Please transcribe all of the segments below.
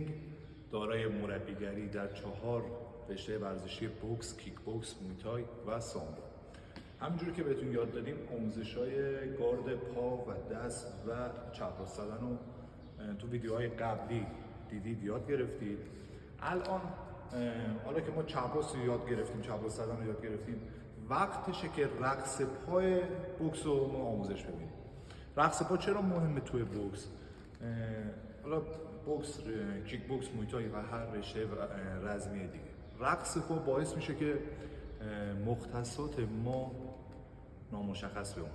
سینگ دارای مربیگری در 4 رشته ورزشی بوکس، کیک بوکس، مویتای و سامبو. همونجوری که بهتون یاد دادیم آموزش‌های گارد پا و دست و چپ راست زدن رو تو ویدیوهای قبلی دیدید، یاد گرفتید. الان حالا که ما چپ راست رو یاد گرفتیم، چپ راست زدن رو یاد گرفتیم، وقتشه که رقص پای بوکس رو ما آموزش ببینیم. رقص پا چرا مهمه توی بوکس؟ حالا بوکس، کیک بوکس، مویتای و هر رشته رزمی دیگه، رقص پا باعث میشه که مختصات ما نامشخص بمونه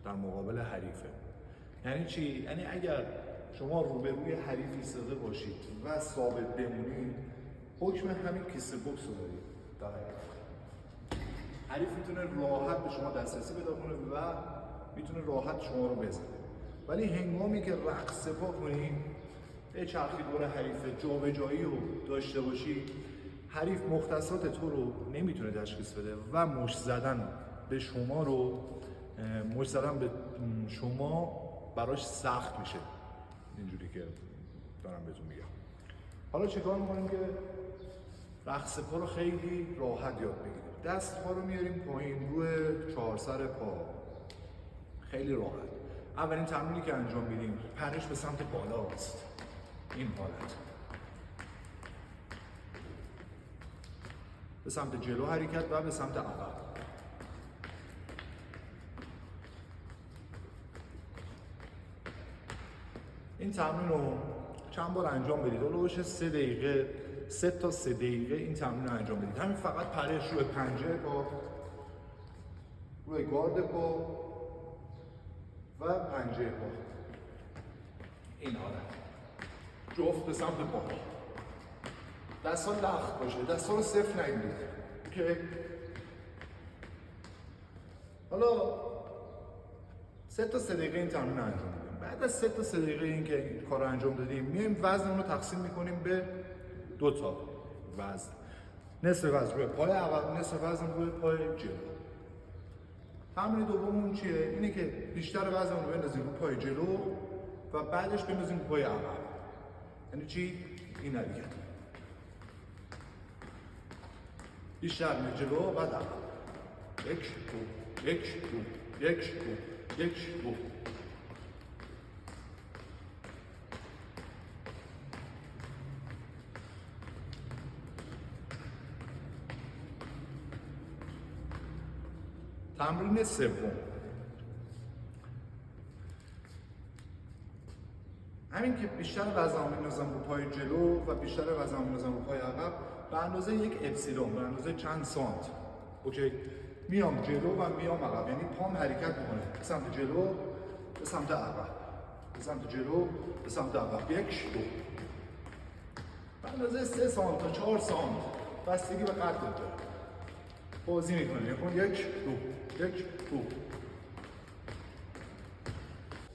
در مقابل حریفه. یعنی چی؟ یعنی اگر شما روبروی حریف ایستاده باشید و ثابت بمونید، حکم همین کیسه بوکس رو دارید. در حریف میتونه راحت به شما دسترسی پیدا کنه و میتونه راحت شما رو بزنه. ولی هنگامی که رقص پا کنید، به چرخی دور حریف جابجایی رو داشته باشی، حریف مختصات تو رو نمیتونه تشخیص بده و مشت زدن به شما براش سخت میشه. اینجوری که دارم بهتون میگم. حالا چیکار میکنیم که رقص پا رو خیلی راحت یاد بگیریم؟ دست پا رو میاریم پایین روی 4 سر پا، خیلی راحت. اولین تمرینی که انجام میدیم پرش به سمت بالاست، این حالت، به سمت جلو حرکت و به سمت عقب. این تمرین رو چند بار انجام بدید. حدود 3 تا 3 دقیقه این تمرین رو انجام بدید. همین فقط پرش روی پنجه پا، روی گارد پا و پنجه پا، این حالت، جفت به سمت پا. دستا لخت باشه، دستا رو صفر نگیرید. اوکی؟ حالا 3 تا 3 دقیقه این تمرین رو انجام میدیم. بعد از 3 تا 3 دقیقه این که این کار رو انجام دادیم، میایم وزن رو تقسیم میکنیم به 2 تا وزن. نصف وزن روی پای عقب، نصف وزن روی پای جلو. تمرین دوممون چیه؟ اینه که بیشتر وزن رو بندازیم روی پای جلو و بعدش بندازیم روی پای عقب. یعنی چی؟ این حرکت. بیشتر میره جلو، بعد عقب. 1 2 1 2 1 2 1 2. تمرین سوم، همین که بیشتر وزن می‌نازم رو پای جلو و بیشتر وزن می‌نازم رو پای عقب، به اندازه 1 اپسیلون، به اندازه چند سانت. اوکی؟ میام جلو و میام عقب، یعنی پام حرکت میکنه به سمت جلو، به سمت عقب، به سمت جلو، به سمت عقب. 1 2. به اندازه 3 سانت تا 4 سانت، بستگی به قدت داره. بازی میکنیم. 1 2 1 2.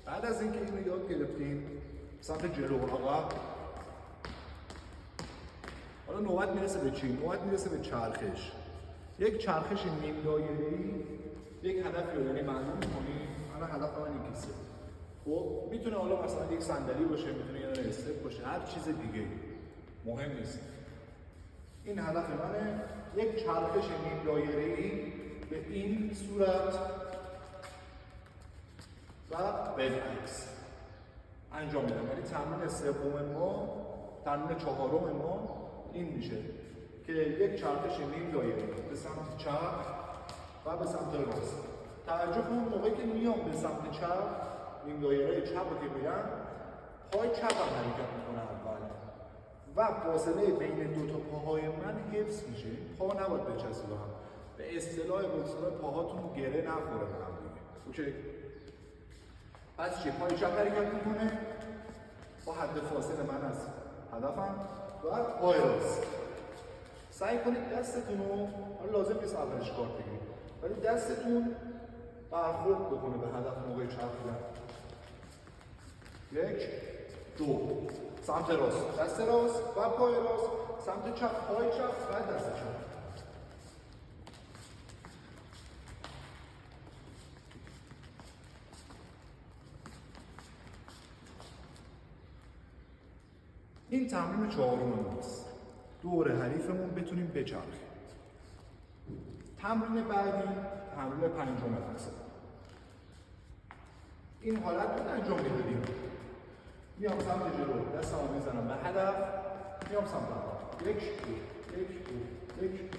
بعد از اینکه اینو یاد گرفتیم، سمت جلو و عقب، حالا نوبت میرسه به چی؟ نوبت میرسه به چرخش. یک چرخش نیم دایره‌ای، یک هدفی رو یعنی معلوم می‌کنیم. الان هدف من این کیسه. خب میتونه حالا مثلا یک صندلی باشه، میتونه یه دونه استپ باشه، هر چیز دیگه مهم نیست. این هدف منه، یک چرخش نیم دایره‌ای به این صورت و بالعکس انجام میدم. یعنی تمرین سوم ما، تمرین چهارم ما این میشه که یک چرخش نیم دایره به سمت چپ و به سمت راست. توجه کنید موقعی که میام به سمت چپ، نیم دایره چپ رو که میرم، پای چپ هم حرکت میکنه اول و فاصله بین دو تا پاهای من حفظ میشه. پا نباید بچسبه به هم. به اصطلاح بکسورها پاهاتون گره نخوره به هم دیگه. اوکی؟ پس چی؟ پای چپ حرکت میکنه با حد فاصله من از هدفم و پای راست. سعی کنید دستتون رو، لازم نیست اولش کارت بگیرید، ولی دستتون برخورد بکنه به هدف موقع چرخیدن. 1 2. سمت راست، دست راست و پای راست، سمت چپ، پای چپ و دست چپ. این تمرین چهارم ماست. دور حریفمون بتونیم بچرخیم. تمرین بعدی تمرین پنجم رقص. این حالت رو انجام میدادیم. میام سمت جلو، دستمو میزنم به هدف، میام سمت عقب. یک دو.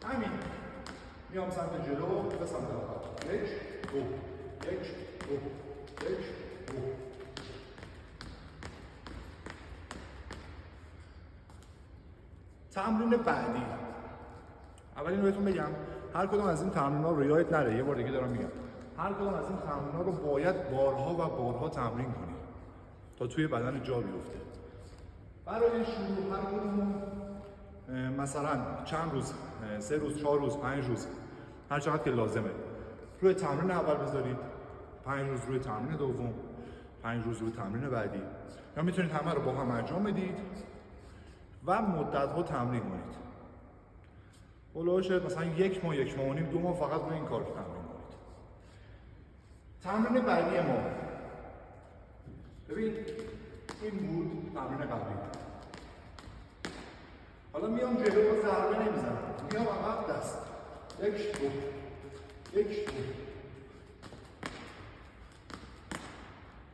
همین. میام سمت جلو و سمت عقب. یک دو. تمرین بعدی. اول اینو بهتون بگم هر کدوم از این تمرین‌ها رو یادت نره. یه بار دیگه دارم میگم. هر کدوم از این تمرین‌ها رو باید بارها و بارها تمرین کنی تا توی بدن جا بیفته. برای شروع هر کدوم مثلا چند روز، 3 روز، 4 روز، 5 روز، هر چقدر که لازمه روی تمرین اول بذارید، 5 روز روی تمرین دوم، 5 روز روی تمرین بعدی، یا میتونید همه رو با هم انجام بدید و مدت‌ها تمرین کنید. هولوش مثلا 1 ماه، 1 ماه و نیم، 2 ماه فقط روی این کار تمرین کنید. تمرین بعدی ما، ببین این بود تمرین قبلی. حالا میام جلو و ضربه نمیزنم، میام عقب دست. 1 2.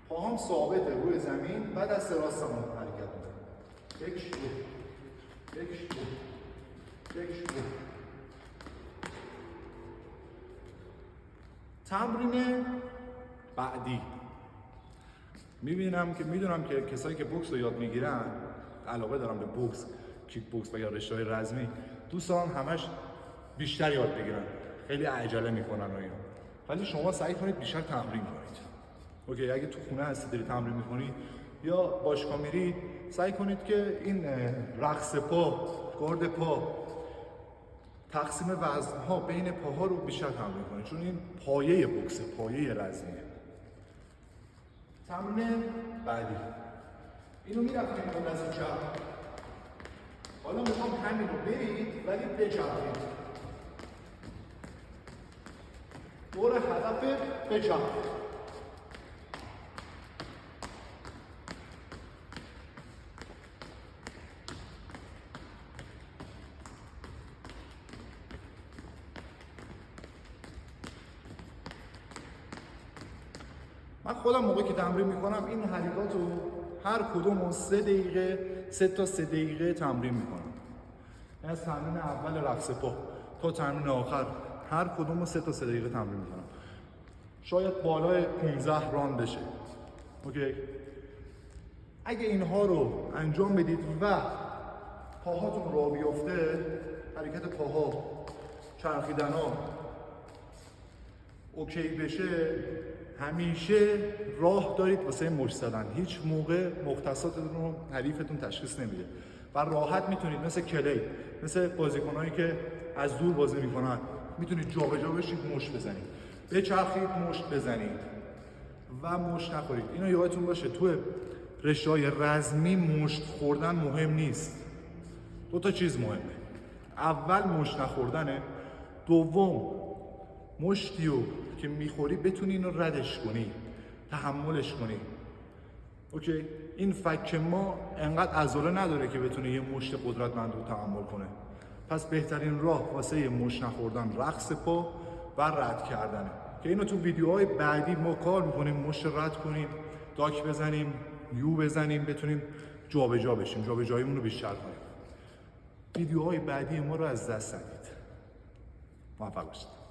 پاهم ثابته روی زمین، بعد دست راستم رو حرکت میکنم. 1 2. تمرین بعدی. میدونم که کسایی که بوکس رو یاد میگیرن، علاقه دارن به بوکس، کیک بوکس و یا رشته‌های رزمی، دوست دارن همش بیشتر یاد بگیرن. خیلی عجله میکنن و اینا. ولی شما سعی کنید بیشتر تمرین کنید. اوکی، اگه تو خونه هستی داری تمرین میکنید یا باشگاه میرید، سعی کنید که این رقص پا، گارد پا، تقسیم وزن‌ها بین پاها رو بیشتر تمرین کنید، چون این پایه بوکس، پایه رزمیه. تمرین بعدی. اینو میرفتیم با دست چپ. حالا میخوام همین رو برید ولی بچرخید. دور هدف بچرخید. من خودم موقعی که تمرین میکنم این حرکات رو هر کدوم رو 3 تا 3 دقیقه تمرین میکنم. از تمرین اول رقص پا تا تمرین آخر هر کدوم رو 3 تا 3 دقیقه تمرین میکنم. شاید بالای 15 راند بشه. اوکی. اگه اینها رو انجام بدید و پاهاتون راه بیفته، حرکت پاها، چرخیدن ها اوکی بشه، همیشه راه دارید واسه مشت زدن. هیچ موقع مختصاتتون رو حریفتون تشخیص نمیده و راحت میتونید مثل کلی، مثل بازیکنایی که از دور بازی میکنن، میتونید جابجا بشید، مشت بزنید، بچرخید، مشت بزنید و مشت نخورید. اینو یادتون باشه، تو رشته‌های رزمی مشت خوردن مهم نیست. 2 تا چیز مهمه. اول مشت نخوردنه، دوم مشتیو که میخوری بتونی اینو ردش کنی، تحملش کنی. اوکی؟ این فک ما انقدر عضله نداره که بتونه یه مشت قدرتمند رو تحمل کنه. پس بهترین راه واسه یه مشت نخوردن رقص پا و رد کردنه، که اینو تو ویدیوهای بعدی ما کار میکنیم، مشت رد کنیم، داک بزنیم، یو بزنیم، بتونیم جابجا بشیم، جابجاییمون رو بیشتر کنیم. ویدیوهای بعدی ما رو از دست ندید. موفق باشید.